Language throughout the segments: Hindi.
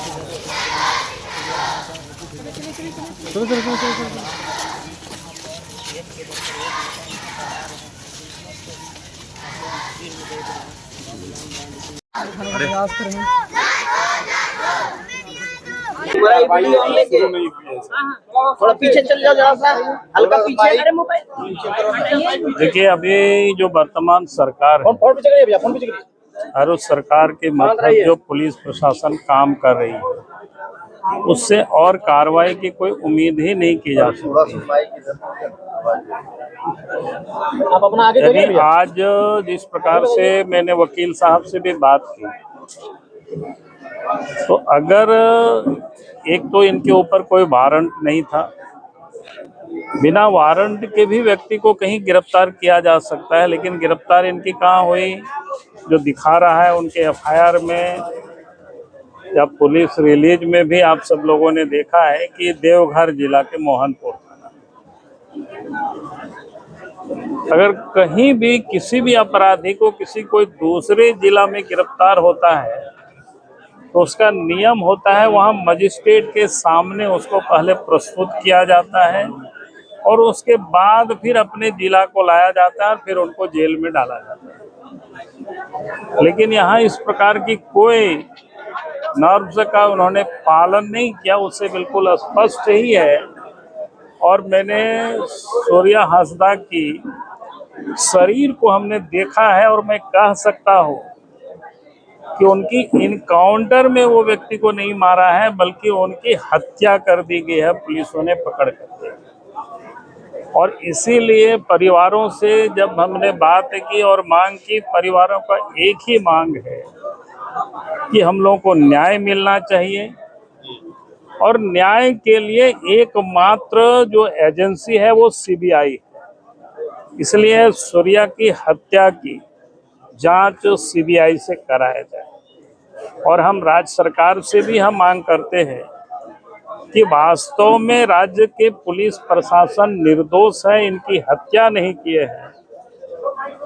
चलो चलो चलो चलो चलो। प्रयास करेंगे। थोड़ा पीछे चल जाओ, जरा सा हल्का पीछे। अरे मोबाइल देखिए, अभी जो वर्तमान सरकार है फोन पीछे करिए भैया, फोन पीछे करिए। और उस सरकार के मतलब जो पुलिस प्रशासन काम कर रही है, उससे और कार्रवाई की कोई उम्मीद ही नहीं की जा सकती। आप अपना आगे करिए यदि भैया। आज जिस प्रकार से मैंने वकील साहब से भी बात की, तो अगर एक तो इनके ऊपर कोई वारंट नहीं था, बिना वारंट के भी व्यक्ति को कहीं गिरफ्तार किया जा सकता है, लेकिन गिरफ्तार इनकी कहाँ हुई? जो दिखा रहा है उनके एफआईआर में या पुलिस रिलीज में भी आप सब लोगों ने देखा है कि देवघर जिला के मोहनपुर थाना। अगर कहीं भी किसी भी अपराधी को किसी कोई दूसरे जिला में गिरफ्तार होता है तो उसका नियम होता है, वहाँ मजिस्ट्रेट के सामने उसको पहले प्रस्तुत किया जाता है और उसके बाद फिर अपने जिला को लाया जाता है और फिर उनको जेल में डाला जाता है। लेकिन यहाँ इस प्रकार की कोई नॉर्म्स का उन्होंने पालन नहीं किया, उससे बिल्कुल स्पष्ट ही है। और मैंने सूर्या हांसदा की शरीर को हमने देखा है और मैं कह सकता हूँ कि उनकी इनकाउंटर में वो व्यक्ति को नहीं मारा है, बल्कि उनकी हत्या कर दी गई है पुलिसों ने पकड़ करके। और इसीलिए परिवारों से जब हमने बात की और मांग की, परिवारों का एक ही मांग है कि हम लोगों को न्याय मिलना चाहिए और न्याय के लिए एकमात्र जो एजेंसी है वो सीबीआई है। इसलिए सूर्या की हत्या की जांच सीबीआई से कराया जाए। और हम राज्य सरकार से भी हम मांग करते हैं कि वास्तव में राज्य के पुलिस प्रशासन निर्दोष है, इनकी हत्या नहीं किए हैं,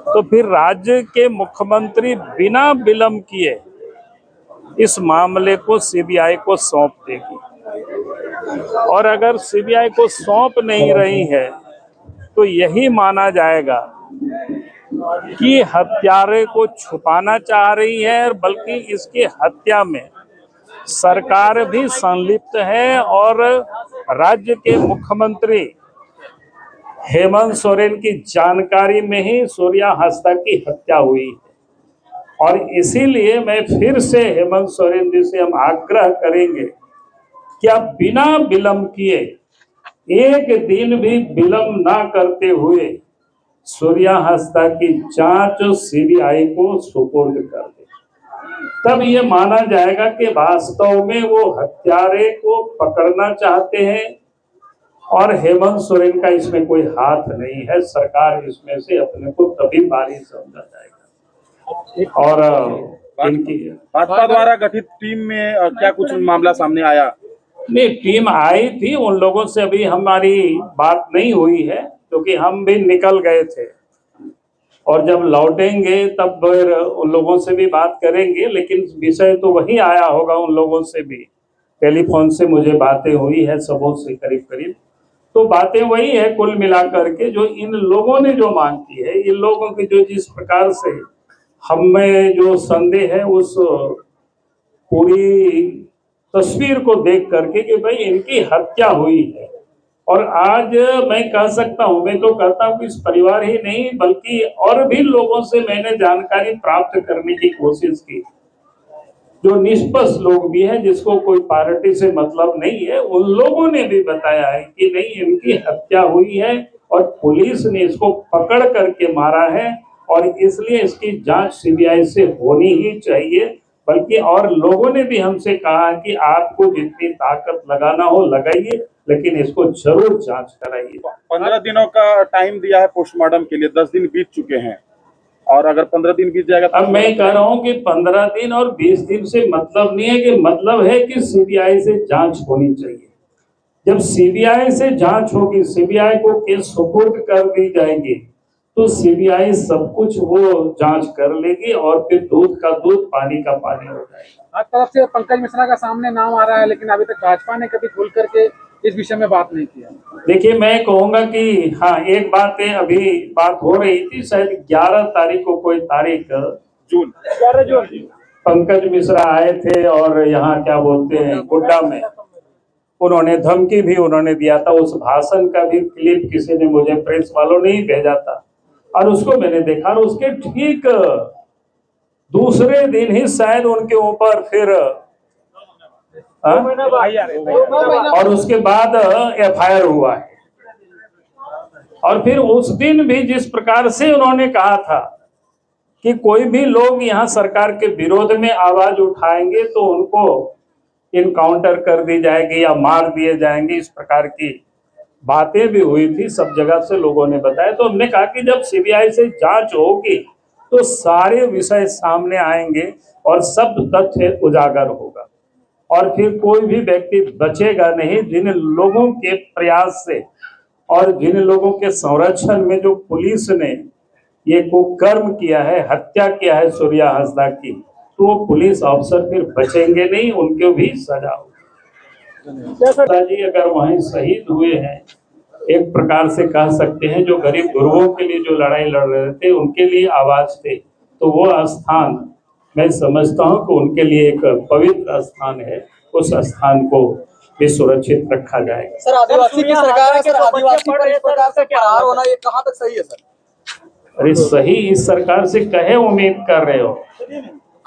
तो फिर राज्य के मुख्यमंत्री बिना विलंब किए इस मामले को सीबीआई को सौंप देगी। और अगर सीबीआई को सौंप नहीं रही है तो यही माना जाएगा कि हत्यारे को छुपाना चाह रही है, बल्कि इसकी हत्या में सरकार भी संलिप्त है। और राज्य के मुख्यमंत्री हेमंत सोरेन की जानकारी में ही सूर्या हांसदा की हत्या हुई है। और इसीलिए मैं फिर से हेमंत सोरेन जी से हम आग्रह करेंगे कि आप बिना विलंब किए, एक दिन भी विलंब ना करते हुए सूर्या हांसदा की जांच सीबीआई को सुपुर्द कर दे। तब ये माना जाएगा कि वास्तव में वो हत्यारे को पकड़ना चाहते हैं और हेमंत सोरेन का इसमें कोई हाथ नहीं है। सरकार इसमें से अपने को तभी बारी समझा जाएगा। और इनकी भाजपा द्वारा गठित टीम में क्या कुछ मामला सामने आया? नहीं, टीम आई थी, उन लोगों से अभी हमारी बात नहीं हुई है क्योंकि हम भी निकल गए थे और जब लौटेंगे तब फिर उन लोगों से भी बात करेंगे। लेकिन विषय तो वही आया होगा, उन लोगों से भी टेलीफोन से मुझे बातें हुई है सबों से करीब करीब, तो बातें वही है कुल मिलाकर के। जो इन लोगों ने जो मांग की है, इन लोगों की जो जिस प्रकार से हमें जो संदेह है उस पूरी तस्वीर को देख करके कि भाई इनकी हत्या हुई है। और आज मैं कह सकता हूं, मैं तो कहता हूं कि इस परिवार ही नहीं बल्कि और भी लोगों से मैंने जानकारी प्राप्त करने की कोशिश की, जो निष्पक्ष लोग भी हैं, जिसको कोई पार्टी से मतलब नहीं है, उन लोगों ने भी बताया है कि नहीं, इनकी हत्या हुई है और पुलिस ने इसको पकड़ करके मारा है और इसलिए इसकी जांच सीबीआई से होनी ही चाहिए। बल्कि और लोगों ने भी हमसे कहा कि आपको जितनी ताकत लगाना हो लगाइए, लेकिन इसको जरूर जांच कराइए। 15 दिनों का टाइम दिया है पोस्टमार्टम के लिए, 10 दिन बीत चुके हैं और अगर 15 दिन बीत जाएगा तो अब मैं कह रहा हूं कि 15 दिन और 20 दिन से मतलब नहीं है, कि मतलब है कि सीबीआई से जांच होनी चाहिए। जब सीबीआई से जांच होगी, सीबीआई को केस सुपुर्द कर दी जाएगी, तो सीबीआई सब कुछ वो जांच कर लेगी और फिर दूध का दूध पानी का पानी हो जाएगा। हर तरफ से पंकज मिश्रा का सामने नाम आ रहा है, लेकिन अभी तक भाजपा ने कभी खुल करके इस विषय में बात नहीं किया। देखिए, मैं कहूंगा कि हाँ, एक बात है, अभी बात हो रही थी, शायद 11 तारीख को कोई तारीख, जून 11 जून पंकज मिश्रा आए थे और यहाँ क्या बोलते हैं गोड्डा में उन्होंने धमकी भी उन्होंने दिया था। उस भाषण का भी क्लिप किसी ने मुझे, प्रेस वालों ने ही भेजा था, और उसको मैंने देखा, और उसके ठीक दूसरे दिन ही शायद उनके ऊपर फिर और उसके बाद FIR हुआ है। और फिर उस दिन भी जिस प्रकार से उन्होंने कहा था कि कोई भी लोग यहाँ सरकार के विरोध में आवाज उठाएंगे तो उनको इनकाउंटर कर दी जाएगी या मार दिए जाएंगे, इस प्रकार की बातें भी हुई थी, सब जगह से लोगों ने बताया। तो हमने कहा कि जब CBI से जांच होगी तो सारे विषय सामने आएंगे और सब तथ्य उजागर होगा, और फिर कोई भी व्यक्ति बचेगा नहीं। जिन लोगों के प्रयास से और जिन लोगों के संरक्षण में जो पुलिस ने ये कुकर्म किया है, हत्या किया है सूर्या हांसदा की, तो वो पुलिस अफसर फिर बचेंगे नहीं, उनको भी सजा होगी। जी अगर वहीं शहीद हुए हैं, एक प्रकार से कह सकते हैं, जो गरीब गुरुओं के लिए जो लड़ाई लड़ रहे थे, उनके लिए आवाज थे, तो वो स्थान मैं समझता हूं कि उनके लिए एक पवित्र स्थान है, उस स्थान को भी सुरक्षित रखा जाएगा। सर, आदिवासी की सरकार है, सर आदिवासी पर इस प्रकार से फरार होना ये कहां तक सही है सर? अरे सही इस सरकार से कहे उम्मीद कर रहे हो?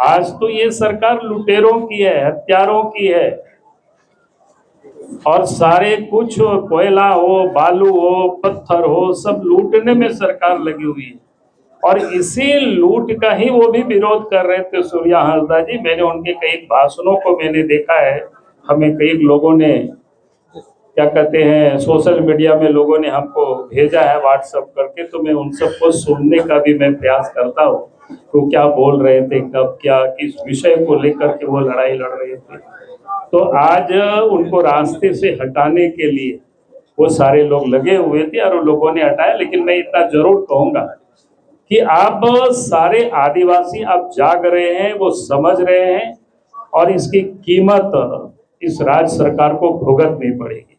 आज तो ये सरकार लुटेरों की है, हत्यारों की है, और सारे कुछ कोयला हो, बालू हो, पत्थर हो, सब लूटने में सरकार लगी हुई है। और इसी लूट का ही वो भी विरोध कर रहे थे सूर्या हांसदा जी। मैंने उनके कई भाषणों को मैंने देखा है, हमें कई लोगों ने क्या कहते हैं सोशल मीडिया में लोगों ने हमको भेजा है व्हाट्सएप करके, तो मैं उन सबको सुनने का भी मैं प्रयास करता हूँ तो क्या बोल रहे थे, कब क्या किस विषय को लेकर के वो लड़ाई लड़ रहे थे। तो आज उनको रास्ते से हटाने के लिए वो सारे लोग लगे हुए थे और लोगों ने हटाया। लेकिन मैं इतना जरूर कहूंगा कि आप सारे आदिवासी आप जाग रहे हैं, वो समझ रहे हैं, और इसकी कीमत इस राज्य सरकार को भुगतनी पड़ेगी।